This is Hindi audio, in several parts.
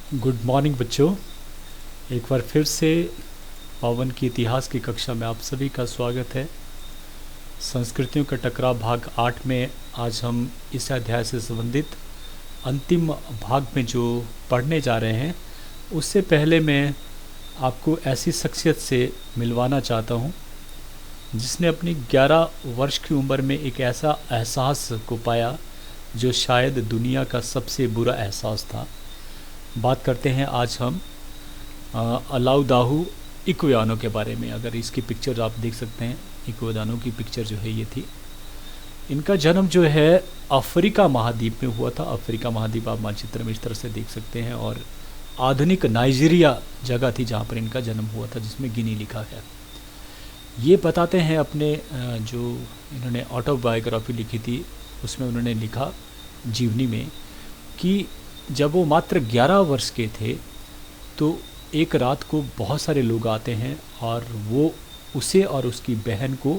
गुड मॉर्निंग बच्चों। एक बार फिर से पावन की इतिहास की कक्षा में आप सभी का स्वागत है। संस्कृतियों का टकराव भाग 8 में आज हम इस अध्याय से संबंधित अंतिम भाग में जो पढ़ने जा रहे हैं, उससे पहले मैं आपको ऐसी शख्सियत से मिलवाना चाहता हूँ जिसने अपनी 11 वर्ष की उम्र में एक ऐसा एहसास को पाया जो शायद दुनिया का सबसे बुरा एहसास था। बात करते हैं आज हम अलाउदाहु इक्वेदानो के बारे में। अगर इसकी पिक्चर आप देख सकते हैं, इक्वेदानो की पिक्चर जो है ये थी। इनका जन्म जो है अफ्रीका महाद्वीप में हुआ था। अफ्रीका महाद्वीप आप मानचित्र में इस तरह से देख सकते हैं, और आधुनिक नाइजीरिया जगह थी जहाँ पर इनका जन्म हुआ था, जिसमें गिनी लिखा है। ये बताते हैं अपने जो इन्होंने ऑटोबायोग्राफी लिखी थी उसमें उन्होंने लिखा जीवनी में कि जब वो मात्र 11 वर्ष के थे तो एक रात को बहुत सारे लोग आते हैं और वो उसे और उसकी बहन को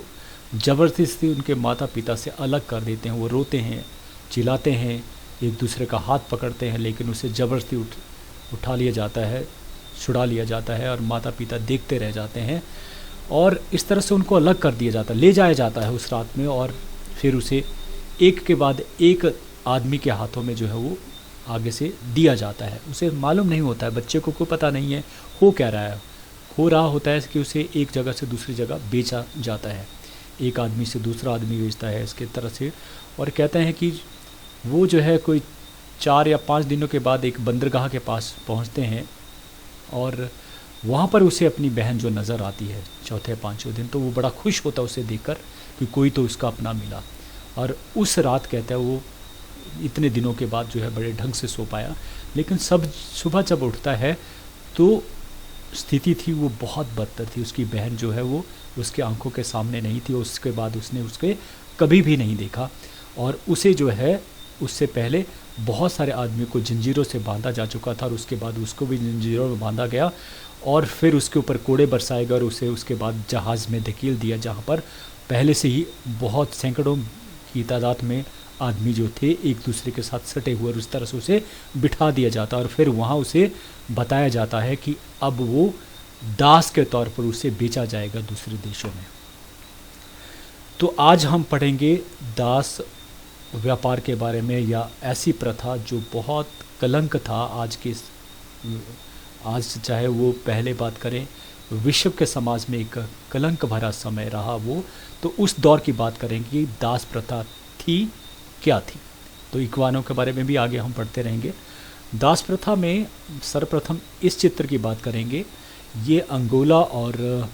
ज़बरदस्ती उनके माता पिता से अलग कर देते हैं। वो रोते हैं, चिल्लाते हैं, एक दूसरे का हाथ पकड़ते हैं, लेकिन उसे ज़बरदस्ती उठा लिया जाता है, छुड़ा लिया जाता है और माता पिता देखते रह जाते हैं। और इस तरह से उनको अलग कर दिया जाता है, ले जाया जाता है उस रात में, और फिर उसे एक के बाद एक आदमी के हाथों में जो है वो आगे से दिया जाता है। उसे मालूम नहीं होता है, बच्चे को कोई पता नहीं है हो क्या रहा है। हो रहा होता है कि उसे एक जगह से दूसरी जगह बेचा जाता है, एक आदमी से दूसरा आदमी बेचता है इसके तरह से। और कहते हैं कि वो जो है कोई 4 या 5 दिनों के बाद एक बंदरगाह के पास पहुंचते हैं और वहाँ पर उसे अपनी बहन जो नज़र आती है चौथे पाँचवें दिन, तो वो बड़ा खुश होता है उसे देखकर कि कोई तो उसका अपना मिला। और उस रात कहता है वो इतने दिनों के बाद जो है बड़े ढंग से सो पाया। लेकिन सब सुबह जब उठता है तो स्थिति थी वो बहुत बदतर थी। उसकी बहन जो है वो उसके आंखों के सामने नहीं थी। उसके बाद उसने उसके कभी भी नहीं देखा, और उसे जो है उससे पहले बहुत सारे आदमियों को जंजीरों से बांधा जा चुका था, और उसके बाद उसको भी जंजीरों में बांधा गया और फिर उसके ऊपर कोड़े बरसाए गए और उसे उसके बाद जहाज़ में धकेल दिया, जहाँ पर पहले से ही बहुत सैकड़ों की तादाद में आदमी जो थे एक दूसरे के साथ सटे हुए, और उस तरह से उसे बिठा दिया जाता है। और फिर वहाँ उसे बताया जाता है कि अब वो दास के तौर पर उसे बेचा जाएगा दूसरे देशों में। तो आज हम पढ़ेंगे दास व्यापार के बारे में, या ऐसी प्रथा जो बहुत कलंक था आज चाहे वो पहले बात करें विश्व के समाज में एक कलंक भरा समय रहा वो, तो उस दौर की बात करेंगे कि दास प्रथा थी क्या थी। तो इक्वानों के बारे में भी आगे हम पढ़ते रहेंगे। दास प्रथा में सर्वप्रथम इस चित्र की बात करेंगे। ये अंगोला और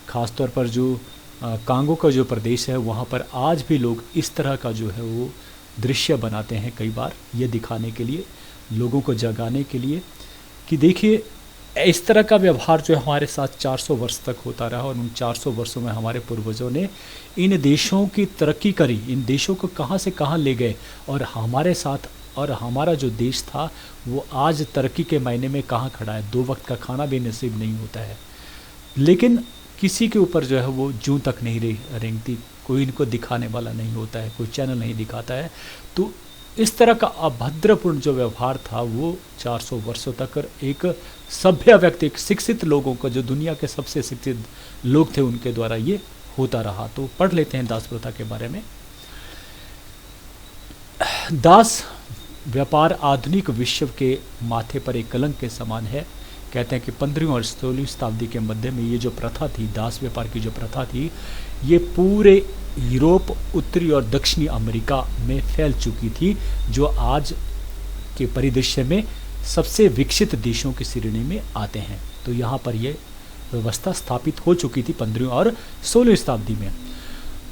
ख़ास तौर पर जो कांगो का जो प्रदेश है वहाँ पर आज भी लोग इस तरह का जो है वो दृश्य बनाते हैं, कई बार ये दिखाने के लिए, लोगों को जगाने के लिए कि देखिए इस तरह का व्यवहार जो है हमारे साथ 400 वर्ष तक होता रहा, और उन 400 वर्षों में हमारे पूर्वजों ने इन देशों की तरक्की करी, इन देशों को कहाँ से कहाँ ले गए, और हमारे साथ, और हमारा जो देश था वो आज तरक्की के मायने में कहाँ खड़ा है। 2 वक्त का खाना भी नसीब नहीं होता है, लेकिन किसी के ऊपर जो है वो जूं तक नहीं रेंगती, कोई इनको दिखाने वाला नहीं होता है, कोई चैनल नहीं दिखाता है। तो इस तरह का अभद्रपूर्ण जो व्यवहार था वो 400 वर्षों तक एक सभ्य व्यक्ति, एक शिक्षित लोगों को, जो दुनिया के सबसे शिक्षित लोग थे, उनके द्वारा ये होता रहा। तो पढ़ लेते हैं दास प्रथा के बारे में। दास व्यापार आधुनिक विश्व के माथे पर एक कलंक के समान है। कहते हैं कि 15वीं और 16वीं शताब्दी के मध्य में ये जो प्रथा थी, दास व्यापार की जो प्रथा थी, ये पूरे यूरोप, उत्तरी और दक्षिणी अमेरिका में फैल चुकी थी, जो आज के परिदृश्य में सबसे विकसित देशों की श्रेणी में आते हैं। तो यहाँ पर ये व्यवस्था स्थापित हो चुकी थी 15वीं और 16वीं शताब्दी में।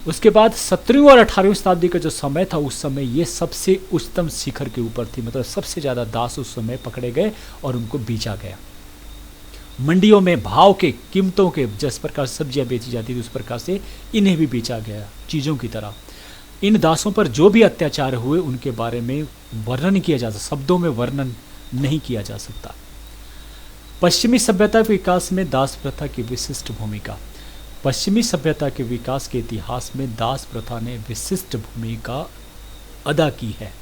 उसके बाद 17वीं और 18वीं शताब्दी का जो समय था, उस समय ये सबसे उच्चतम शिखर के ऊपर थी। मतलब सबसे ज़्यादा दास उस समय पकड़े गए और उनको बेचा गया। मंडियों में भाव के, कीमतों के, जिस प्रकार सब्जियां बेची जाती थी उस प्रकार से इन्हें भी बेचा गया चीज़ों की तरह। इन दासों पर जो भी अत्याचार हुए उनके बारे में वर्णन किया जा सकता, शब्दों में वर्णन नहीं किया जा सकता। पश्चिमी सभ्यता के विकास में दास प्रथा की विशिष्ट भूमिका। पश्चिमी सभ्यता के विकास के इतिहास में दास प्रथा ने विशिष्ट भूमिका अदा की है।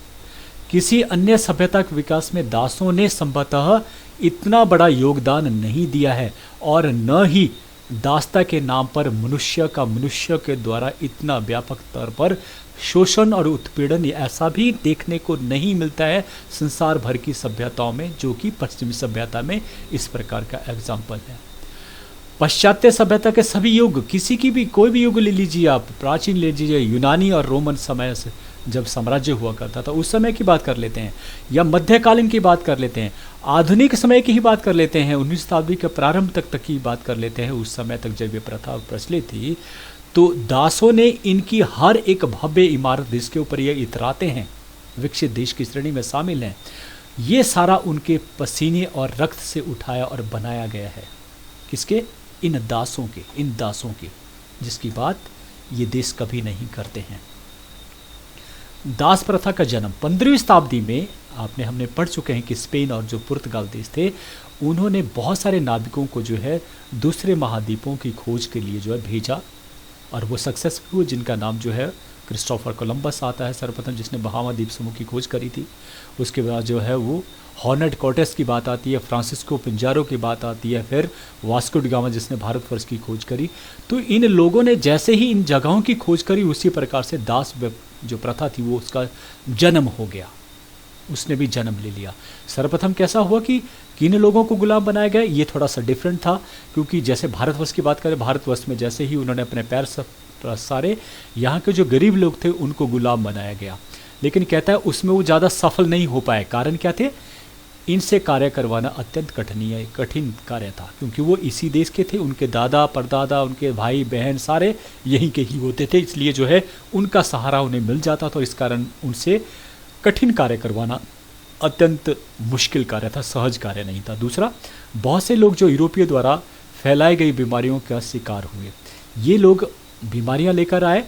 किसी अन्य सभ्यता के विकास में दासों ने संभवतः इतना बड़ा योगदान नहीं दिया है, और न ही दासता के नाम पर मनुष्य का मनुष्य के द्वारा इतना व्यापक तौर पर शोषण और उत्पीड़न ऐसा भी देखने को नहीं मिलता है संसार भर की सभ्यताओं में, जो कि पश्चिमी सभ्यता में इस प्रकार का एग्जाम्पल है। पाश्चात्य सभ्यता के सभी युग, किसी की भी कोई भी युग ले लीजिए आप, प्राचीन ले लीजिए, यूनानी और रोमन समय से जब साम्राज्य हुआ करता था उस समय की बात कर लेते हैं, या मध्यकालीन की बात कर लेते हैं, आधुनिक समय की ही बात कर लेते हैं, 19वीं शताब्दी के प्रारंभ तक की बात कर लेते हैं, उस समय तक जब ये प्रथा प्रचलित थी, तो दासों ने इनकी हर एक भव्य इमारत जिसके ऊपर ये इतराते हैं विकसित देश की श्रेणी में शामिल हैं, ये सारा उनके पसीने और रक्त से उठाया और बनाया गया है। किसके? इन दासों के, जिसकी बात ये देश कभी नहीं करते हैं। दास प्रथा का जन्म 15वीं शताब्दी में हमने पढ़ चुके हैं कि स्पेन और जो पुर्तगाल देश थे, उन्होंने बहुत सारे नाविकों को जो है दूसरे महाद्वीपों की खोज के लिए जो है भेजा, और वो सक्सेसफुल हुए, जिनका नाम जो है क्रिस्टोफर कोलंबस आता है सर्वप्रथम, जिसने बहामा द्वीप समूह की खोज करी थी। उसके बाद जो है वो हॉर्नेट कॉर्टेस की बात आती है, फ्रांसिस्को पिंजारो की बात आती है, फिर वास्को डी गामा जिसने भारतवर्ष की खोज करी। तो इन लोगों ने जैसे ही इन जगहों की खोज करी, उसी प्रकार से दास जो प्रथा थी वो उसका जन्म हो गया, उसने भी जन्म ले लिया। सर्वप्रथम कैसा हुआ कि किन लोगों को गुलाम बनाया गया, ये थोड़ा सा डिफरेंट था, क्योंकि जैसे भारतवर्ष की बात करें, भारतवर्ष में जैसे ही उन्होंने अपने पैर सारे, यहाँ के जो गरीब लोग थे उनको गुलाम बनाया गया। लेकिन कहता है उसमें वो ज़्यादा सफल नहीं हो पाए। कारण क्या थे? इनसे कार्य करवाना अत्यंत कठिन कार्य था, क्योंकि वो इसी देश के थे, उनके दादा परदादा, उनके भाई बहन सारे यहीं के ही होते थे, इसलिए जो है उनका सहारा उन्हें मिल जाता, तो इस कारण उनसे कठिन कार्य करवाना अत्यंत मुश्किल कार्य था, सहज कार्य नहीं था। दूसरा, बहुत से लोग जो यूरोपीय द्वारा फैलाई गई बीमारियों का शिकार हुए, ये लोग बीमारियां लेकर आए,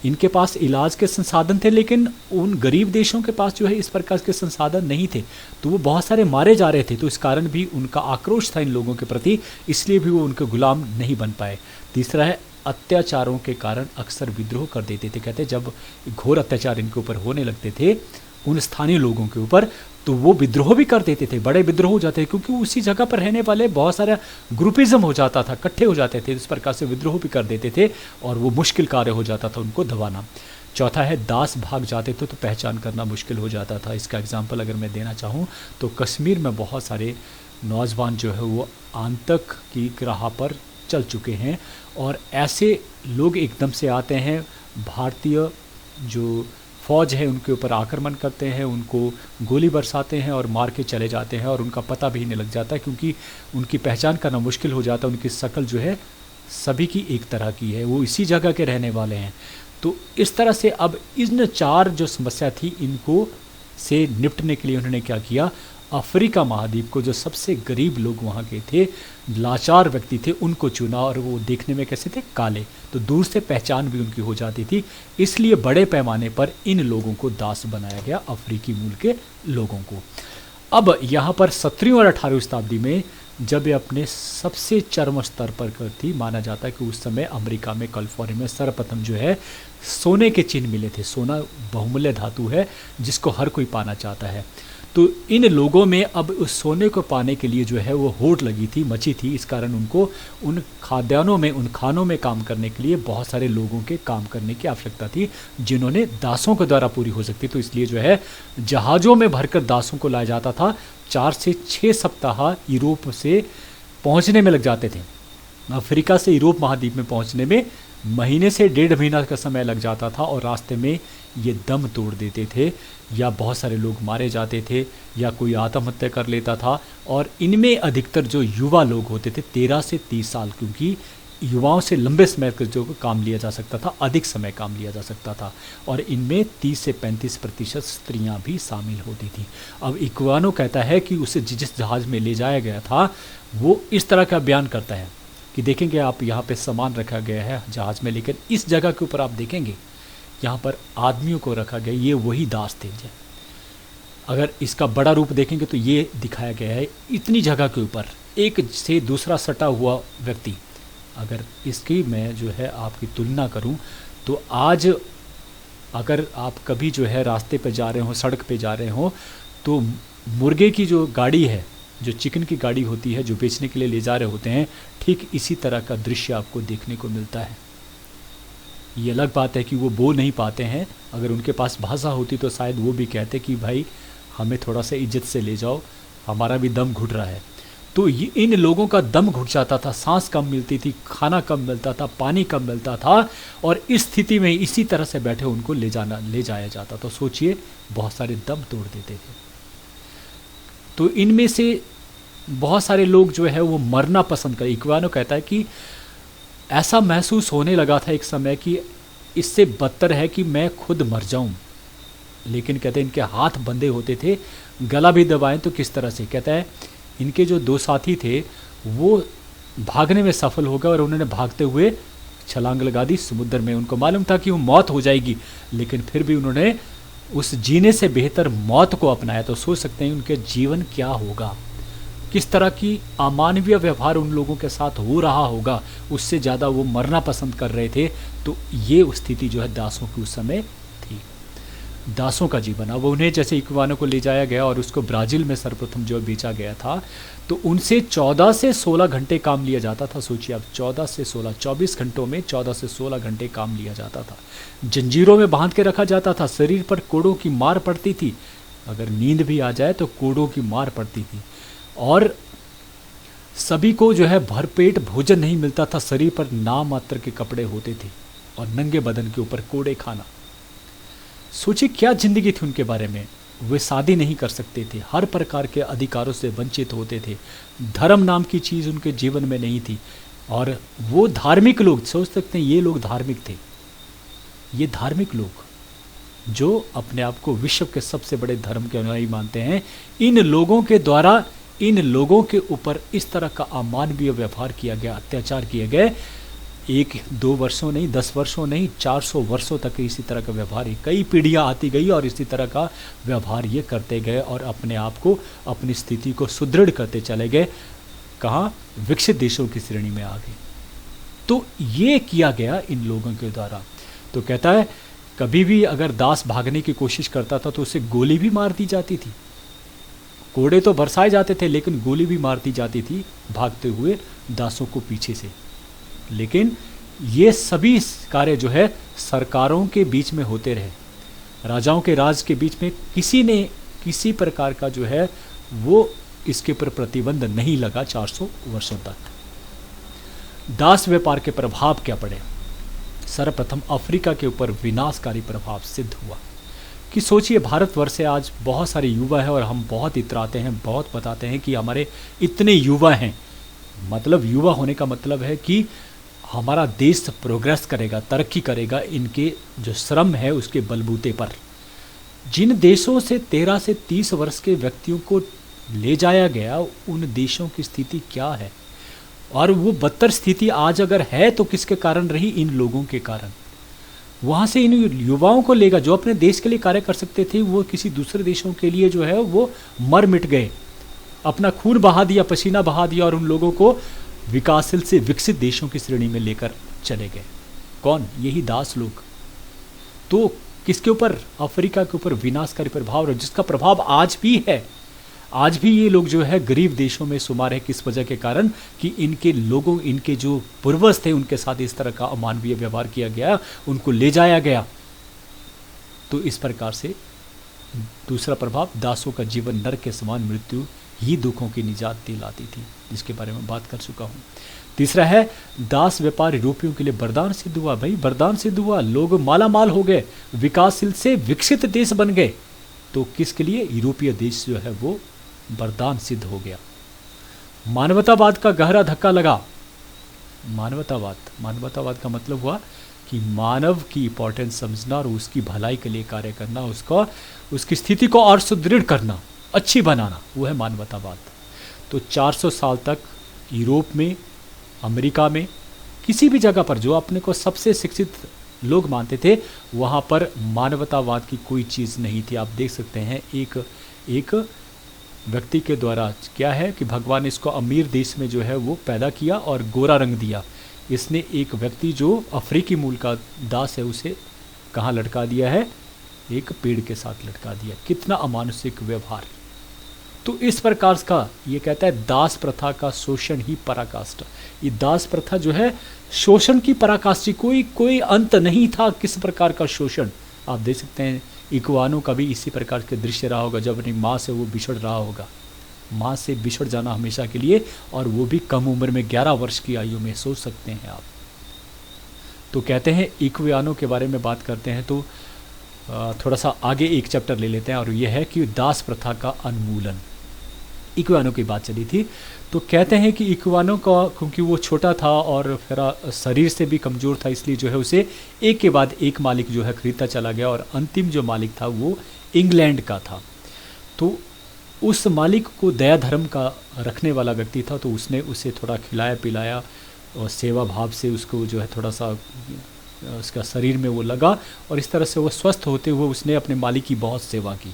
इनके पास इलाज के संसाधन थे, लेकिन उन गरीब देशों के पास जो है इस प्रकार के संसाधन नहीं थे, तो वो बहुत सारे मारे जा रहे थे, तो इस कारण भी उनका आक्रोश था इन लोगों के प्रति, इसलिए भी वो उनके गुलाम नहीं बन पाए। तीसरा है, अत्याचारों के कारण अक्सर विद्रोह कर देते थे। कहते जब घोर अत्याचार इनके ऊपर होने लगते थे उन स्थानीय लोगों के ऊपर, तो वो विद्रोह भी कर देते थे, बड़े विद्रोह हो जाते थे, क्योंकि उसी जगह पर रहने वाले बहुत सारा ग्रुपिज्म हो जाता था, इकट्ठे हो जाते थे, इस प्रकार से विद्रोह भी कर देते थे, और वो मुश्किल कार्य हो जाता था उनको दबाना। चौथा है, दास भाग जाते थे तो पहचान करना मुश्किल हो जाता था। इसका एग्जाम्पल अगर मैं देना चाहूँ तो कश्मीर में बहुत सारे नौजवान जो है वो आतंक की राह पर चल चुके हैं, और ऐसे लोग एकदम से आते हैं, भारतीय जो फौज है उनके ऊपर आक्रमण करते हैं, उनको गोली बरसाते हैं और मार के चले जाते हैं, और उनका पता भी नहीं लग जाता, क्योंकि उनकी पहचान करना मुश्किल हो जाता है। उनकी शक्ल जो है सभी की एक तरह की है, वो इसी जगह के रहने वाले हैं। तो इस तरह से अब इन चार जो समस्या थी, इनको से निपटने के लिए उन्होंने क्या किया, अफ्रीका महाद्वीप को जो सबसे गरीब लोग वहाँ के थे, लाचार व्यक्ति थे, उनको चुना, और वो देखने में कैसे थे, काले, तो दूर से पहचान भी उनकी हो जाती थी, इसलिए बड़े पैमाने पर इन लोगों को दास बनाया गया, अफ्रीकी मूल के लोगों को। अब यहाँ पर 17वीं और 18वीं शताब्दी में जब ये अपने सबसे चरम स्तर पर थी, माना जाता है कि उस समय अमेरिका में कैलिफोर्निया में सर्वप्रथम जो है सोने के चिन्ह मिले थे। सोना बहुमूल्य धातु है जिसको हर कोई पाना चाहता है, तो इन लोगों में अब उस सोने को पाने के लिए जो है वो होड़ लगी थी, मची थी, इस कारण उनको उन खाद्यान्नों में, उन खानों में काम करने के लिए बहुत सारे लोगों के काम करने की आवश्यकता थी, जिन्होंने दासों के द्वारा पूरी हो सकती। तो इसलिए जो है जहाज़ों में भरकर दासों को लाया जाता था, 4 से 6 सप्ताह यूरोप से पहुंचने में लग जाते थे। अफ्रीका से यूरोप महाद्वीप में पहुंचने में महीने से 1.5 महीना का समय लग जाता था, और रास्ते में ये दम तोड़ देते थे, या बहुत सारे लोग मारे जाते थे, या कोई आत्महत्या कर लेता था। और इनमें अधिकतर जो युवा लोग होते थे 13 से 30 साल, क्योंकि युवाओं से लंबे समय तक जो काम लिया जा सकता था, अधिक समय काम लिया जा सकता था, और इनमें 30 से 35% स्त्रियां भी शामिल होती थी। अब इक्वानो कहता है कि उसे जिस जहाज़ में ले जाया गया था वो इस तरह का बयान करता है कि देखेंगे आप यहाँ पे सामान रखा गया है जहाज़ में, लेकिन इस जगह के ऊपर आप देखेंगे यहाँ पर आदमियों को रखा गया, ये वही दास थे। अगर इसका बड़ा रूप देखेंगे तो ये दिखाया गया है इतनी जगह के ऊपर एक से दूसरा सटा हुआ व्यक्ति। अगर इसकी मैं जो है आपकी तुलना करूं तो आज अगर आप कभी जो है रास्ते पे जा रहे हो, सड़क पे जा रहे हो, तो मुर्गे की जो गाड़ी है, जो चिकन की गाड़ी होती है, जो बेचने के लिए ले जा रहे होते हैं, ठीक इसी तरह का दृश्य आपको देखने को मिलता है। ये अलग बात है कि वो बोल नहीं पाते हैं, अगर उनके पास भाषा होती तो शायद वो भी कहते कि भाई हमें थोड़ा सा इज्जत से ले जाओ, हमारा भी दम घुट रहा है। तो ये इन लोगों का दम घुट जाता था, सांस कम मिलती थी, खाना कम मिलता था, पानी कम मिलता था, और इस स्थिति में इसी तरह से बैठे उनको ले जाया जाता। तो सोचिए, बहुत सारे दम तोड़ देते थे। तो इनमें से बहुत सारे लोग जो है वो मरना पसंद कर। इक्वानो कहता है कि ऐसा महसूस होने लगा था एक समय कि इससे बदतर है कि मैं खुद मर जाऊं। लेकिन कहते हैं इनके हाथ बंधे होते थे, गला भी दबाएं तो किस तरह से। कहता है इनके जो दो साथी थे वो भागने में सफल हो गए और उन्होंने भागते हुए छलांग लगा दी समुद्र में। उनको मालूम था कि वो मौत हो जाएगी, लेकिन फिर भी उन्होंने उस जीने से बेहतर मौत को अपनाया। तो सोच सकते हैं उनके जीवन क्या होगा, किस तरह की अमानवीय व्यवहार उन लोगों के साथ हो रहा होगा। उससे ज़्यादा वो मरना पसंद कर रहे थे। तो ये स्थिति जो है दासों की उस समय थी, दासों का जीवन। अब उन्हें जैसे इक्वानो को ले जाया गया और उसको ब्राज़ील में सर्वप्रथम जो बेचा गया था, तो उनसे 14 से 16 घंटे काम लिया जाता था। सोचिए अब 14 से 16, 24 घंटों में 14 से 16 घंटे काम लिया जाता था। जंजीरों में बांध के रखा जाता था, शरीर पर कोड़ों की मार पड़ती थी, अगर नींद भी आ जाए तो कोड़ों की मार पड़ती थी। और सभी को जो है भरपेट भोजन नहीं मिलता था, शरीर पर नाम मात्र के कपड़े होते थे और नंगे बदन के ऊपर कोड़े खाना। सोचिए क्या जिंदगी थी उनके बारे में। वे शादी नहीं कर सकते थे, हर प्रकार के अधिकारों से वंचित होते थे, धर्म नाम की चीज़ उनके जीवन में नहीं थी। और वो धार्मिक लोग, सोच सकते हैं ये लोग धार्मिक थे, ये धार्मिक लोग जो अपने आप को विश्व के सबसे बड़े धर्म के अनुयायी मानते हैं, इन लोगों के द्वारा इन लोगों के ऊपर इस तरह का अमानवीय व्यवहार किया गया, अत्याचार किए गए। 1-2 वर्षों नहीं, 10 वर्षों नहीं, 400 वर्षों तक इसी तरह का व्यवहार, कई पीढ़ियां आती गई और इसी तरह का व्यवहार ये करते गए और अपने आप को, अपनी स्थिति को सुदृढ़ करते चले गए। कहाँ? विकसित देशों की श्रेणी में आ गए। तो ये किया गया इन लोगों के द्वारा। तो कहता है कभी भी अगर दास भागने की कोशिश करता था तो उसे गोली भी मार दी जाती थी। कोड़े तो बरसाए जाते थे, लेकिन गोली भी मार दी जाती थी भागते हुए दासों को पीछे से। लेकिन ये सभी कार्य जो है सरकारों के बीच में होते रहे, राजाओं के राज के बीच में किसी ने किसी प्रकार का जो है वो इसके ऊपर प्रतिबंध नहीं लगा 400 वर्षों तक। दास व्यापार के प्रभाव क्या पड़े? सर्वप्रथम अफ्रीका के ऊपर विनाशकारी प्रभाव सिद्ध हुआ। कि सोचिए भारतवर्ष से आज बहुत सारे युवा हैं और हम बहुत इतराते हैं, बहुत बताते हैं कि हमारे इतने युवा हैं। मतलब युवा होने का मतलब है कि हमारा देश प्रोग्रेस करेगा, तरक्की करेगा इनके जो श्रम है उसके बलबूते पर। जिन देशों से 13 से 30 वर्ष के व्यक्तियों को ले जाया गया, उन देशों की स्थिति क्या है? और वो बदतर स्थिति आज अगर है तो किसके कारण रही? इन लोगों के कारण। वहाँ से इन युवाओं को लेगा जो अपने देश के लिए कार्य कर सकते थे, वो किसी दूसरे देशों के लिए जो है वो मर मिट गए, अपना खून बहा दिया, पसीना बहा दिया और उन लोगों को विकासशील से विकसित देशों की श्रेणी में लेकर चले गए। कौन? यही दास लोग। तो किसके ऊपर? अफ्रीका के ऊपर विनाशकारी प्रभाव, जिसका प्रभाव आज भी है। आज भी ये लोग जो है गरीब देशों में शुमार है। किस वजह के कारण? कि इनके लोगों, इनके जो पूर्वज थे उनके साथ इस तरह का अमानवीय व्यवहार किया गया, उनको ले जाया गया। तो इस प्रकार से दूसरा प्रभाव, दासों का जीवन नरक के समान, मृत्यु ही दुखों की निजात दिलाती थी, जिसके बारे में बात कर चुका हूँ। तीसरा है दास व्यापार यूरोपियों के लिए वरदान सिद्ध हुआ। भाई वरदान सिद्ध हुआ, लोग माला माल हो गए, विकासशील से विकसित देश बन गए। तो किसके लिए? यूरोपीय देश जो है वो वरदान सिद्ध हो गया। मानवतावाद का गहरा धक्का लगा। मानवतावाद का मतलब हुआ कि मानव की इंपॉर्टेंस समझना और उसकी भलाई के लिए कार्य करना, उसकी स्थिति को और सुदृढ़ करना, अच्छी बनाना, वो है मानवतावाद। तो 400 साल तक यूरोप में, अमेरिका में, किसी भी जगह पर जो अपने को सबसे शिक्षित लोग मानते थे, वहाँ पर मानवतावाद की कोई चीज़ नहीं थी। आप देख सकते हैं एक व्यक्ति के द्वारा क्या है कि भगवान ने इसको अमीर देश में जो है वो पैदा किया और गोरा रंग दिया। इसने एक व्यक्ति जो अफ्रीकी मूल का दास है उसे कहाँ लटका दिया है? एक पेड़ के साथ लटका दिया। कितना अमानुषिक व्यवहार। तो इस प्रकार का ये कहता है दास प्रथा का शोषण ही पराकाष्ठा। ये दास प्रथा जो है शोषण की पराकाष्ठा, कोई अंत नहीं था किस प्रकार का शोषण। आप देख सकते हैं इक्वानों का भी इसी प्रकार के दृश्य रहा होगा, जब अपनी माँ से वो बिछड़ रहा होगा, माँ से बिछड़ जाना हमेशा के लिए, और वो भी कम उम्र में 11 वर्ष की आयु में, सोच सकते हैं आप। तो कहते हैं इक्वानों के बारे में बात करते हैं तो थोड़ा सा आगे एक चैप्टर ले लेते हैं, और यह है कि दास प्रथा का उन्मूलन। इक्वानों की बात चली थी तो कहते हैं कि इक्वानों का, क्योंकि वो छोटा था और फिर शरीर से भी कमज़ोर था, इसलिए जो है उसे एक के बाद एक मालिक जो है खरीदता चला गया, और अंतिम जो मालिक था वो इंग्लैंड का था। तो उस मालिक को दया धर्म का रखने वाला व्यक्ति था, तो उसने उसे थोड़ा खिलाया पिलाया और सेवा भाव से उसको जो है थोड़ा सा उसका शरीर में वो लगा, और इस तरह से वो स्वस्थ होते हुए उसने अपने मालिक की बहुत सेवा की,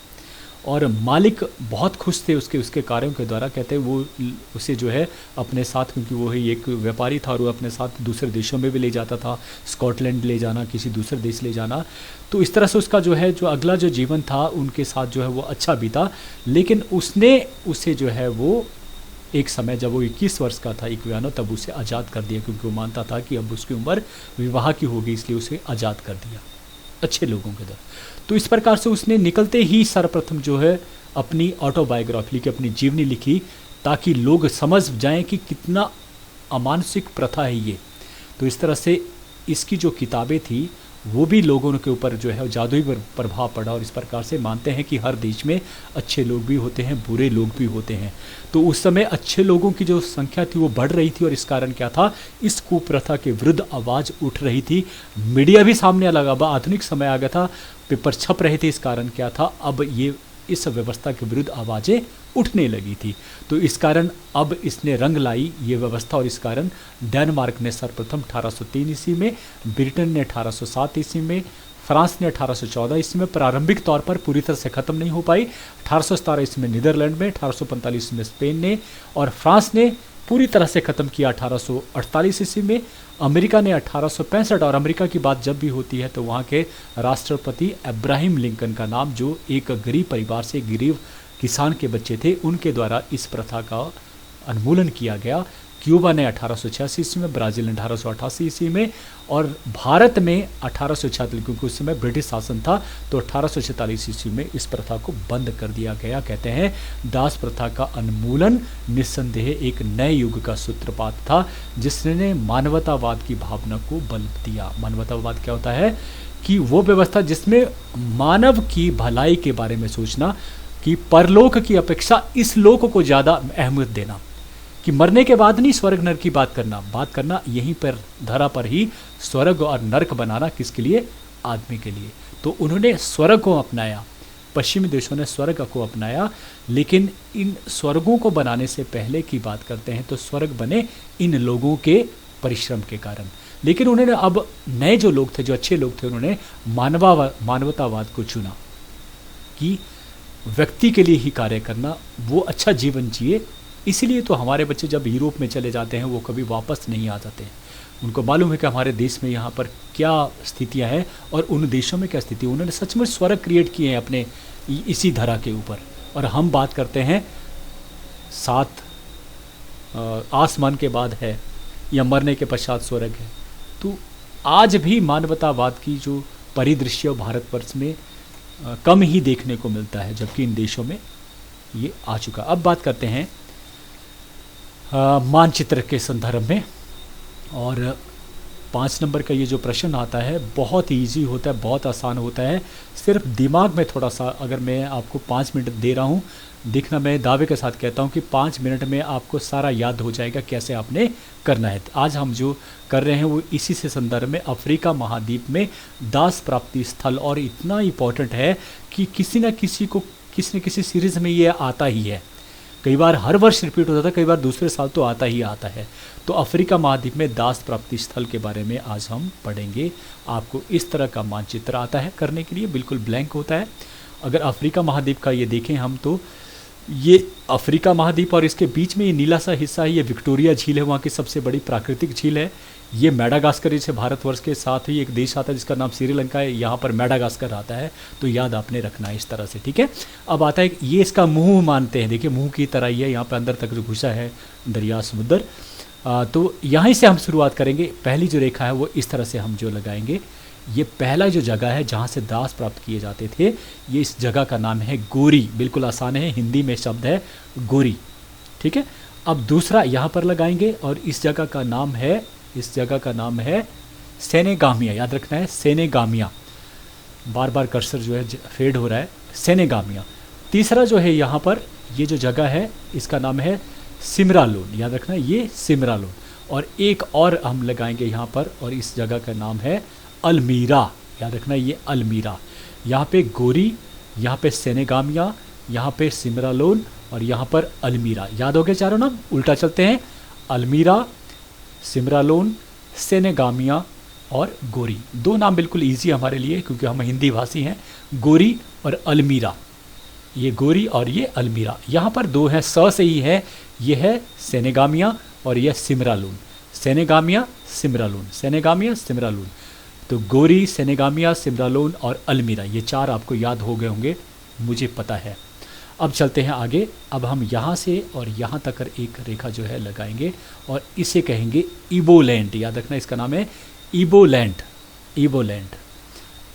और मालिक बहुत खुश थे उसके कार्यों के द्वारा। कहते हैं वो उसे जो है अपने साथ, क्योंकि वो ही एक व्यापारी था और वो अपने साथ दूसरे देशों में भी ले जाता था, स्कॉटलैंड ले जाना, किसी दूसरे देश ले जाना। तो इस तरह से उसका जो है जो अगला जो जीवन था उनके साथ जो है वो अच्छा बीता। लेकिन उसने उसे जो है वो एक समय जब वो 21 वर्ष का था इक्वानो, तब उसे आज़ाद कर दिया, क्योंकि वो मानता था कि अब उसकी उम्र विवाह की होगी, इसलिए उसे आज़ाद कर दिया अच्छे लोगों के द्वारा। तो इस प्रकार से उसने निकलते ही सर्वप्रथम जो है अपनी ऑटोबायोग्राफी लिखी, अपनी जीवनी लिखी, ताकि लोग समझ जाएं कि कितना अमानसिक प्रथा है ये। तो इस तरह से इसकी जो किताबें थी वो भी लोगों के ऊपर जो है जादुई प्रभाव पड़ा, और इस प्रकार से मानते हैं कि हर देश में अच्छे लोग भी होते हैं, बुरे लोग भी होते हैं। तो उस समय अच्छे लोगों की जो संख्या थी वो बढ़ रही थी, और इस कारण क्या था, इस कुप्रथा के विरुद्ध आवाज़ उठ रही थी। मीडिया भी सामने लगा, अब आधुनिक समय आ गया था, पेपर छप रहे थे। इस कारण क्या था, अब ये इस व्यवस्था के विरुद्ध आवाज़ें उठने लगी थी। तो इस कारण अब इसने रंग लाई ये व्यवस्था, और इस कारण डेनमार्क ने सर्वप्रथम 1803 ईस्वी में, ब्रिटेन ने 1807 ईस्वी में, फ्रांस ने 1814 ईस्वी में, प्रारंभिक तौर पर पूरी तरह से ख़त्म नहीं हो पाई। 1817 ईस्वी में नीदरलैंड में, 1845 ईस्वी में स्पेन ने, और फ्रांस ने पूरी तरह से ख़त्म किया 1848 ईस्वी में। अमेरिका ने 1865, और अमेरिका की बात जब भी होती है तो वहाँ के राष्ट्रपति अब्राहम लिंकन का नाम, जो एक गरीब परिवार से, गरीब किसान के बच्चे थे, उनके द्वारा इस प्रथा का उन्मूलन किया गया। क्यूबा ने 1886 ईस्वी में, ब्राज़ील ने 1888 ईस्वी में, और भारत में 1846, क्योंकि उस समय ब्रिटिश शासन था, तो 1846 ईस्वी में इस प्रथा को बंद कर दिया गया। कहते हैं दास प्रथा का उन्मूलन निस्संदेह एक नए युग का सूत्रपात था, जिसने मानवतावाद की भावना को बल दिया। मानवतावाद क्या होता है कि वो व्यवस्था जिसमें मानव की भलाई के बारे में सोचना, कि परलोक की अपेक्षा इस लोक को ज़्यादा अहमियत देना, कि मरने के बाद नहीं स्वर्ग नरक की बात करना यहीं पर धरा पर ही स्वर्ग और नरक बनाना, किसके लिए, आदमी के लिए। तो उन्होंने स्वर्ग को अपनाया, पश्चिमी देशों ने स्वर्ग को अपनाया, लेकिन इन स्वर्गों को बनाने से पहले की बात करते हैं तो स्वर्ग बने इन लोगों के परिश्रम के कारण। लेकिन उन्होंने अब नए जो लोग थे, जो अच्छे लोग थे, उन्होंने मानवतावाद को चुना कि व्यक्ति के लिए ही कार्य करना, वो अच्छा जीवन जिए। इसीलिए तो हमारे बच्चे जब यूरोप में चले जाते हैं वो कभी वापस नहीं आ जाते हैं। उनको मालूम है कि हमारे देश में यहाँ पर क्या स्थितियाँ हैं और उन देशों में क्या स्थिति। उन्होंने सचमुच स्वर्ग क्रिएट किए हैं अपने इसी धरा के ऊपर, और हम बात करते हैं 7 आसमान के बाद है या मरने के पश्चात स्वर्ग है। तो आज भी मानवतावाद की जो परिदृश्य भारतवर्ष में कम ही देखने को मिलता है, जबकि इन देशों में ये आ चुका। अब बात करते हैं मानचित्र के संदर्भ में, और 5 नंबर का ये जो प्रश्न आता है बहुत ईजी होता है, बहुत आसान होता है। सिर्फ दिमाग में थोड़ा सा, अगर मैं आपको 5 मिनट दे रहा हूँ, देखना, मैं दावे के साथ कहता हूँ कि 5 मिनट में आपको सारा याद हो जाएगा कैसे आपने करना है। आज हम जो कर रहे हैं वो इसी से संदर्भ में, अफ्रीका महाद्वीप में दास प्राप्ति स्थल, और इतना इम्पोर्टेंट है कि किसी न किसी सीरीज़ में ये आता ही है। कई बार हर वर्ष रिपीट होता था, कई बार दूसरे साल तो आता ही आता है। तो अफ्रीका महाद्वीप में दास प्राप्ति स्थल के बारे में आज हम पढ़ेंगे। आपको इस तरह का मानचित्र आता है करने के लिए, बिल्कुल ब्लैंक होता है। अगर अफ्रीका महाद्वीप का ये देखें हम, तो ये अफ्रीका महाद्वीप और इसके बीच में ये नीला सा हिस्सा है, ये विक्टोरिया झील है, वहाँ की सबसे बड़ी प्राकृतिक झील है। ये मेडागास्कर से भारतवर्ष के साथ ही एक देश आता है जिसका नाम श्रीलंका है, यहाँ पर मेडागास्कर आता है, तो याद आपने रखना है इस तरह से, ठीक है। अब आता है ये इसका मुंह मानते हैं, देखिए मुंह की तरह ही है, यहाँ पर अंदर तक जो घुसा है दरिया समुद्र। तो यहीं से हम शुरुआत करेंगे। पहली जो रेखा है वो इस तरह से हम जो लगाएंगे, ये पहला जो जगह है जहाँ से दास प्राप्त किए जाते थे, ये इस जगह का नाम है गोरी। बिल्कुल आसान है, हिंदी में शब्द है गोरी, ठीक है। अब दूसरा यहाँ पर लगाएंगे और इस जगह का नाम है, इस जगह का नाम है सेनेगामिया, याद रखना है सेनेगामिया। बार बार कर्सर जो है फेड हो रहा है, सेनेगामिया। तीसरा जो है यहाँ पर ये जो जगह है इसका नाम है सिमरालोन, याद रखना है ये सिमरालोन। और एक और हम लगाएंगे यहाँ पर, और इस जगह का नाम है अल्मीरा, याद रखना ये अल्मीरा। यहाँ पे गोरी, यहाँ पे सेनेगामिया, यहाँ पे सिमरालोन और यहाँ पर अल्मीरा। याद हो गए चारों नाम, उल्टा चलते हैं, अल्मीरा, सिमरालोन, सेनेगामिया और गोरी। दो नाम बिल्कुल इजी हमारे लिए क्योंकि हम हिंदी भाषी हैं, गोरी और अल्मीरा। ये गोरी और ये अल्मीरा, यहाँ पर दो हैं, स से ही है, ये है सेनेगामिया और ये सिमरालोन, सेनेगामिया सिमरालोन, सेनेगामिया सिमरालोन। तो गोरी, सेनेगामिया, सिमरालोन और अल्मीरा, ये चार आपको याद हो गए होंगे, मुझे पता है। अब चलते हैं आगे। अब हम यहाँ से और यहाँ तक एक रेखा जो है लगाएंगे और इसे कहेंगे इबोलैंड, याद रखना इसका नाम है इबोलैंड, इबोलैंड।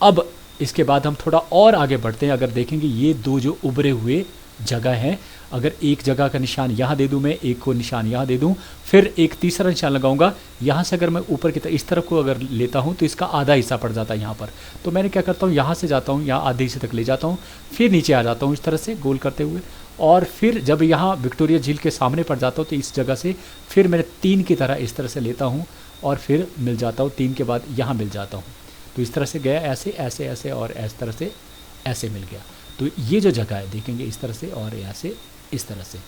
अब इसके बाद हम थोड़ा और आगे बढ़ते हैं। अगर देखेंगे ये दो जो उभरे हुए जगह हैं, अगर एक जगह का निशान यहाँ दे दूँ मैं, एक को निशान यहाँ दे दूँ, फिर एक तीसरा निशान लगाऊंगा, यहाँ से अगर मैं ऊपर की तरफ इस तरफ को अगर लेता हूँ तो इसका आधा हिस्सा पड़ जाता है यहाँ पर। तो मैंने क्या करता हूँ, यहाँ से जाता हूँ, यहाँ आधे हिस्से तक ले जाता हूँ, फिर नीचे आ जाता हूँ इस तरह से गोल करते हुए, और फिर जब यहाँ विक्टोरिया झील के सामने पड़ जाता हूँ तो इस जगह से फिर मैंने 3 की तरह इस तरह से लेता हूँ और फिर मिल जाता हूँ, 3 के बाद यहाँ मिल जाता हूँ। तो इस तरह से गया, ऐसे ऐसे ऐसे और इस तरह से ऐसे मिल गया। तो ये जो जगह है देखेंगे इस तरह से और ऐसे इस तरह से।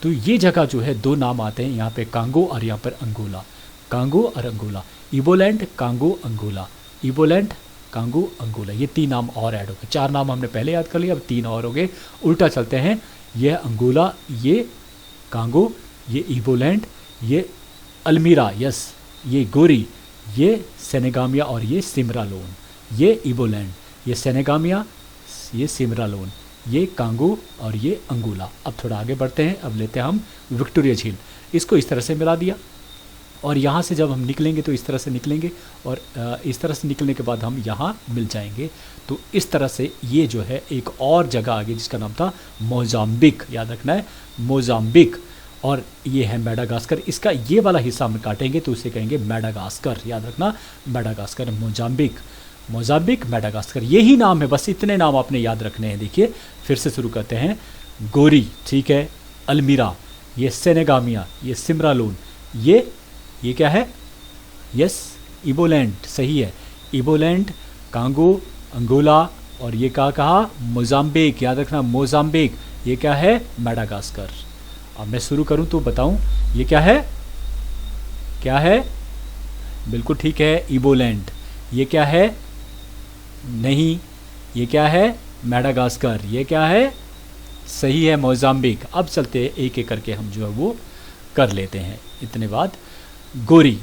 तो ये जगह जो है दो नाम आते हैं यहाँ पे, कांगो और यहाँ पर अंगोला, कांगो और अंगोला, इबोलैंड, कांगो, अंगोला, इबोलैंड, कांगो, अंगोला। ये 3 नाम और ऐड हो गए, 4 नाम हमने पहले याद कर लिया, अब 3 और हो गए। उल्टा चलते हैं, ये अंगोला, ये कांगो, ये इबोलैंड, ये अल्मीरा, यस, ये गोरी, ये सेनेगामिया और ये सिमरालोन। ये इबोलैंड, ये सेनेगामिया, ये सिमरालोन, ये कांगो और ये अंगोला। अब थोड़ा आगे बढ़ते हैं, अब लेते हैं हम विक्टोरिया झील, इसको इस तरह से मिला दिया और यहाँ से जब हम निकलेंगे तो इस तरह से निकलेंगे और इस तरह से निकलने के बाद हम यहाँ मिल जाएंगे। तो इस तरह से ये जो है एक और जगह आ गई जिसका नाम था मोजाम्बिक, याद रखना है मोजाम्बिक, और ये है मेडागास्कर। इसका ये वाला हिस्सा हम काटेंगे तो उसे कहेंगे मेडागास्कर, याद रखना मेडागास्कर, मोजाम्बिक, मोजाम्बिक, मेडागास्कर, यही नाम है, बस इतने नाम आपने याद रखने हैं। देखिए फिर से शुरू करते हैं, गोरी, ठीक है, अल्मीरा, ये सेनेगामिया, ये सिमरालोन, ये क्या है, यस, इबोलैंड, सही है, इबोलैंड, कांगो, अंगोला और ये क्या कहा, मोजाम्बिक, याद रखना मोजाम्बिक, ये क्या है, मेडागास्कर। अब मैं शुरू करूं तो बताऊं ये क्या है, क्या है, बिल्कुल ठीक है, इबोलैंड। ये क्या है, नहीं, ये क्या है, मेडागास्कर। ये क्या है, सही है, मोजाम्बिक। अब चलते एक एक करके हम जो है वो कर लेते हैं। इतने बाद गोरी,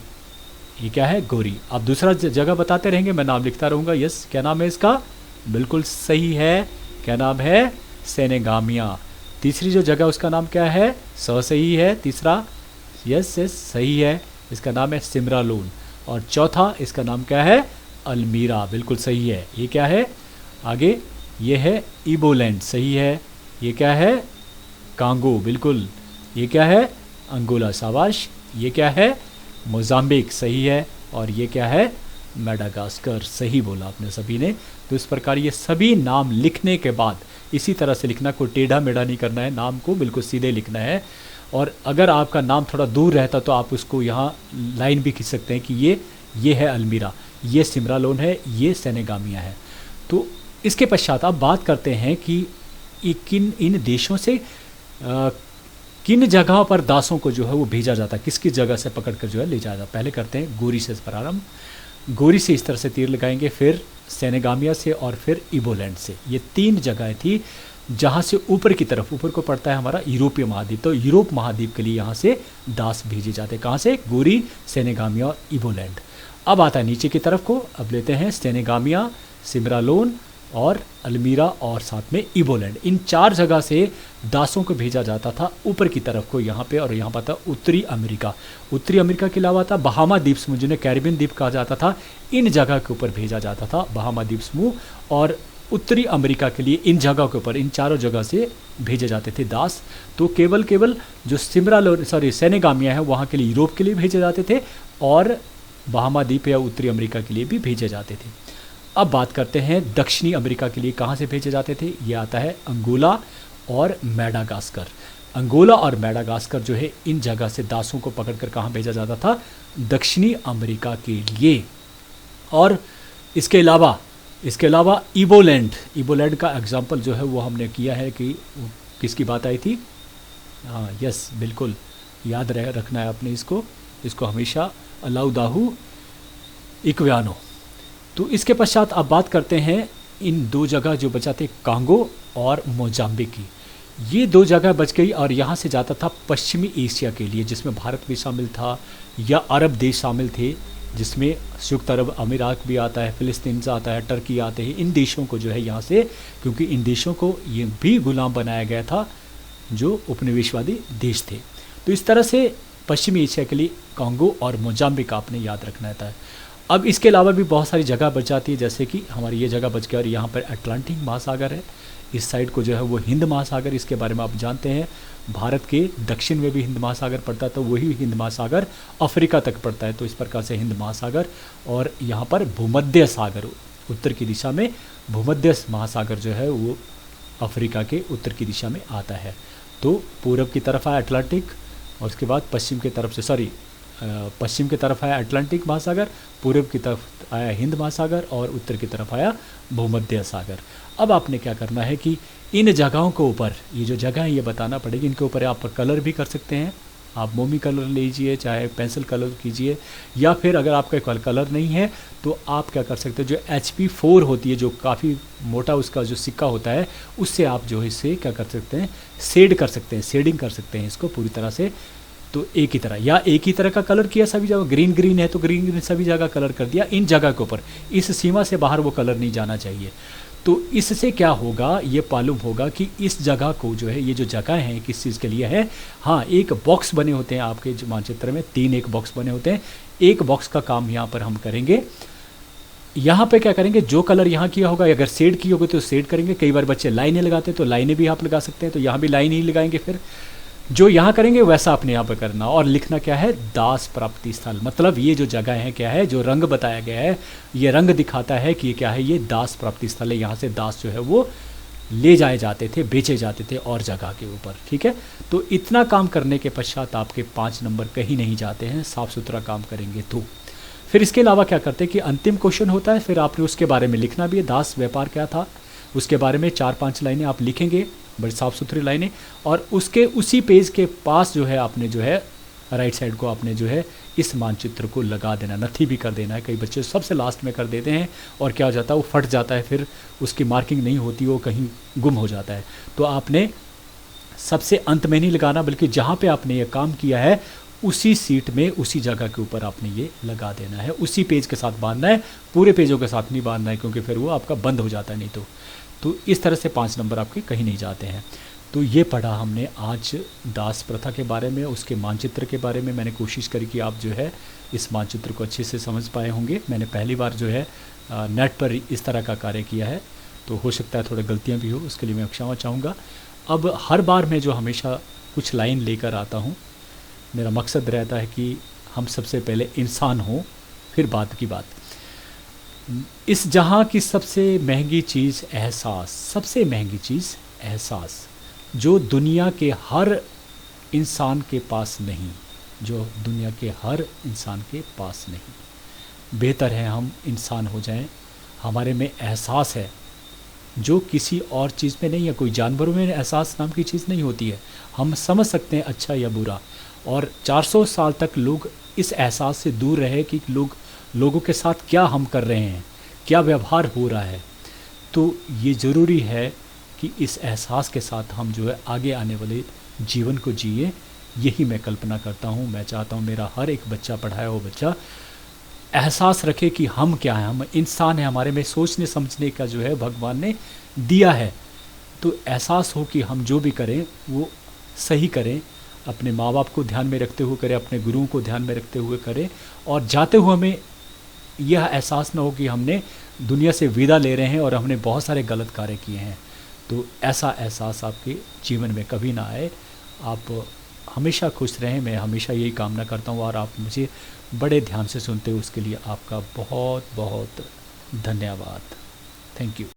ये क्या है, गोरी। अब दूसरा जगह बताते रहेंगे, मैं नाम लिखता रहूँगा, यस, क्या नाम है इसका, बिल्कुल सही है, क्या नाम है, सेनेगामिया। तीसरी जो जगह उसका नाम क्या है, सही है, तीसरा, यस यस सही है, इसका नाम है सिमरालोन। और चौथा इसका नाम क्या है, अल्मीरा, बिल्कुल सही है। ये क्या है आगे, ये है इबोलैंड, सही है। ये क्या है, कांगो, बिल्कुल। ये क्या है, अंगोला, शाबाश। ये क्या है, मोजाम्बिक, सही है। और ये क्या है, मेडागास्कर, सही बोला आपने सभी ने। तो इस प्रकार ये सभी नाम लिखने के बाद इसी तरह से लिखना, कोई टेढ़ा मेढ़ा नहीं करना है, नाम को बिल्कुल सीधे लिखना है। और अगर आपका नाम थोड़ा दूर रहता तो आप उसको यहाँ लाइन भी खींच सकते हैं कि ये है अल्मीरा, ये सिमरालोन है, ये सेनेगामिया है। तो इसके पश्चात आप बात करते हैं कि इन देशों से किन जगहों पर दासों को जो है वो भेजा जाता है, किस किस जगह से पकड़ कर जो है ले जाया जाता। पहले करते हैं गोरी से प्रारंभ, गोरी से इस तरह से तीर लगाएंगे, फिर सेनेगामिया से और फिर इबोलैंड से। ये 3 जगहें थी जहाँ से ऊपर की तरफ, ऊपर को पड़ता है हमारा यूरोपीय महाद्वीप, तो यूरोप महाद्वीप के लिए यहाँ से दास भेजे जाते हैं। कहाँ से? गोरी, सेनेगामिया और इबोलैंड। अब आता है नीचे की तरफ को, अब लेते हैं सेनेगामिया, सिमरालोन और अल्मीरा और साथ में इबोलैंड। इन 4 जगह से दासों को भेजा जाता था ऊपर की तरफ को यहाँ पे, और यहाँ पर था उत्तरी अमेरिका। उत्तरी अमेरिका के अलावा था बहामा द्वीप समूह, जिन्हें कैरिबियन द्वीप कहा जाता था, इन जगह के ऊपर भेजा जाता था बहामा द्वीप समूह। और उत्तरी अमेरिका के लिए इन जगह के ऊपर, इन चारों जगह से भेजे जाते थे दास। तो केवल जो सेनेगामिया है वहाँ के लिए, यूरोप के लिए भेजे जाते थे, और बहामा द्वीप या उत्तरी अमेरिका के लिए भी भेजे जाते थे। अब बात करते हैं दक्षिणी अमेरिका के लिए कहाँ से भेजे जाते थे। ये आता है अंगोला और मैडागास्कर। अंगोला और मैडागास्कर जो है, इन जगह से दासों को पकड़कर कहाँ भेजा जाता था? दक्षिणी अमेरिका के लिए। और इसके अलावा इबोलैंड का एग्जाम्पल जो है वो हमने किया है कि किसकी बात आई थी। हाँ, यस, बिल्कुल याद रखना है आपने इसको हमेशा, अलाउदाहू इक्वानो। तो इसके पश्चात अब बात करते हैं इन 2 जगह जो बचा थे, कांगो और मोजाम्बिक की। ये 2 जगह बच गई, और यहाँ से जाता था पश्चिमी एशिया के लिए, जिसमें भारत भी शामिल था, या अरब देश शामिल थे, जिसमें संयुक्त अरब अमीरात भी आता है, फिलिस्तीन आता है, टर्की आते हैं। इन देशों को जो है यहाँ से, क्योंकि इन देशों को ये भी गुलाम बनाया गया था जो उपनिवेशवादी देश थे। तो इस तरह से पश्चिमी एशिया के लिए कांगो और मोजाम्बिक आपने याद रखना था। अब इसके अलावा भी बहुत सारी जगह बच जाती है, जैसे कि हमारी ये जगह बच गया, और यहाँ पर अटलांटिक महासागर है, इस साइड को जो है वो हिंद महासागर, इसके बारे में आप जानते हैं। भारत के दक्षिण में भी हिंद महासागर पड़ता है, तो वही हिंद महासागर अफ्रीका तक पड़ता है, तो इस प्रकार से हिंद महासागर। और यहाँ पर भूमध्य सागर, उत्तर की दिशा में भूमध्य महासागर जो है वो अफ्रीका के उत्तर की दिशा में आता है। तो पूरब की तरफ आया अटलांटिक, और उसके बाद पश्चिम की तरफ आया अटलांटिक महासागर, पूर्व की तरफ आया हिंद महासागर, और उत्तर की तरफ आया भूमध्य सागर। अब आपने क्या करना है कि इन जगहों के ऊपर, ये जो जगह है ये बताना पड़ेगी, इनके ऊपर आप कलर भी कर सकते हैं। आप मोमी कलर लीजिए, चाहे पेंसिल कलर कीजिए, या फिर अगर आपका कलर नहीं है तो आप क्या कर सकते हैं, जो HP4 होती है, जो काफ़ी मोटा उसका जो सिक्का होता है, उससे आप जो है इससे क्या कर सकते हैं, शेडिंग कर सकते हैं इसको पूरी तरह से। तो एक ही तरह का कलर किया सभी जगह, ग्रीन है तो ग्रीन सभी जगह कलर कर दिया। इन जगह के ऊपर, इस सीमा से बाहर वो कलर नहीं जाना चाहिए। तो इससे क्या होगा, ये मालूम होगा कि इस जगह को जो है, ये जो जगह है किस चीज़ के लिए है। हाँ, एक बॉक्स बने होते हैं आपके मानचित्र में, 3 एक बॉक्स बने होते हैं। एक बॉक्स का काम यहाँ पर हम करेंगे। यहाँ पे क्या करेंगे, जो कलर यहाँ किया होगा, अगर शेड की होगी तो शेड करेंगे। कई बार बच्चे लाइनें लगाते हैं, तो लाइनें भी आप लगा सकते हैं, तो यहाँ भी लाइन ही लगाएंगे। फिर जो यहाँ करेंगे वैसा आपने यहाँ पर करना, और लिखना क्या है, दास प्राप्ति स्थल। मतलब ये जो जगह है क्या है, जो रंग बताया गया है, ये रंग दिखाता है कि ये क्या है, ये दास प्राप्ति स्थल है। यहाँ से दास जो है वो ले जाए जाते थे, बेचे जाते थे और जगह के ऊपर। ठीक है, तो इतना काम करने के पश्चात आपके 5 नंबर कहीं नहीं जाते हैं, साफ सुथरा काम करेंगे तो। फिर इसके अलावा क्या करते हैं कि अंतिम क्वेश्चन होता है, फिर आपने उसके बारे में लिखना भी है, दास व्यापार क्या था उसके बारे में 4-5 लाइनें आप लिखेंगे, बड़ी साफ़ सुथरी लाइनें। और उसके उसी पेज के पास जो है आपने जो है राइट साइड को आपने जो है इस मानचित्र को लगा देना, नथी भी कर देना है। कई बच्चे सबसे लास्ट में कर देते हैं और क्या हो जाता है, वो फट जाता है, फिर उसकी मार्किंग नहीं होती, वो कहीं गुम हो जाता है। तो आपने सबसे अंत में नहीं लगाना, बल्कि जहाँ पे आपने ये काम किया है उसी सीट में, उसी जगह के ऊपर आपने ये लगा देना है। उसी पेज के साथ बांधना है, पूरे पेजों के साथ नहीं बांधना है, क्योंकि फिर वो आपका बंद हो जाता है नहीं तो इस तरह से 5 नंबर आपके कहीं नहीं जाते हैं। तो ये पढ़ा हमने आज दास प्रथा के बारे में, उसके मानचित्र के बारे में। मैंने कोशिश करी कि आप जो है इस मानचित्र को अच्छे से समझ पाए होंगे। मैंने पहली बार जो है नेट पर इस तरह का कार्य किया है, तो हो सकता है थोड़े गलतियाँ भी हो, उसके लिए मैं क्षमा चाहूँगा। अब हर बार मैं जो हमेशा कुछ लाइन लेकर आता हूँ, मेरा मकसद रहता है कि हम सबसे पहले इंसान हों, फिर बात की बात। इस जहाँ की सबसे महंगी चीज़ एहसास, सबसे महंगी चीज़ एहसास, जो दुनिया के हर इंसान के पास नहीं, जो दुनिया के हर इंसान के पास नहीं। बेहतर है हम इंसान हो जाएं, हमारे में एहसास है जो किसी और चीज़ में नहीं है। कोई जानवरों में एहसास नाम की चीज़ नहीं होती है, हम समझ सकते हैं अच्छा या बुरा। और 400 साल तक लोग इस एहसास से दूर रहे कि लोगों के साथ क्या हम कर रहे हैं, क्या व्यवहार हो रहा है। तो ये ज़रूरी है कि इस एहसास के साथ हम जो है आगे आने वाले जीवन को जिए, यही मैं कल्पना करता हूँ। मैं चाहता हूँ मेरा हर एक बच्चा, पढ़ाया हुआ बच्चा, एहसास रखे कि हम क्या हैं, हम इंसान हैं, हमारे में सोचने समझने का जो है भगवान ने दिया है। तो एहसास हो कि हम जो भी करें वो सही करें, अपने माँ बाप को ध्यान में रखते हुए करें, अपने गुरुओं को ध्यान में रखते हुए करें, और जाते हुए हमें यह एहसास ना हो कि हमने दुनिया से विदा ले रहे हैं और हमने बहुत सारे गलत कार्य किए हैं। तो ऐसा एहसास आपके जीवन में कभी ना आए। आप हमेशा खुश रहें, मैं हमेशा यही कामना करता हूँ। और आप मुझे बड़े ध्यान से सुनते हो, उसके लिए आपका बहुत बहुत धन्यवाद। Thank you.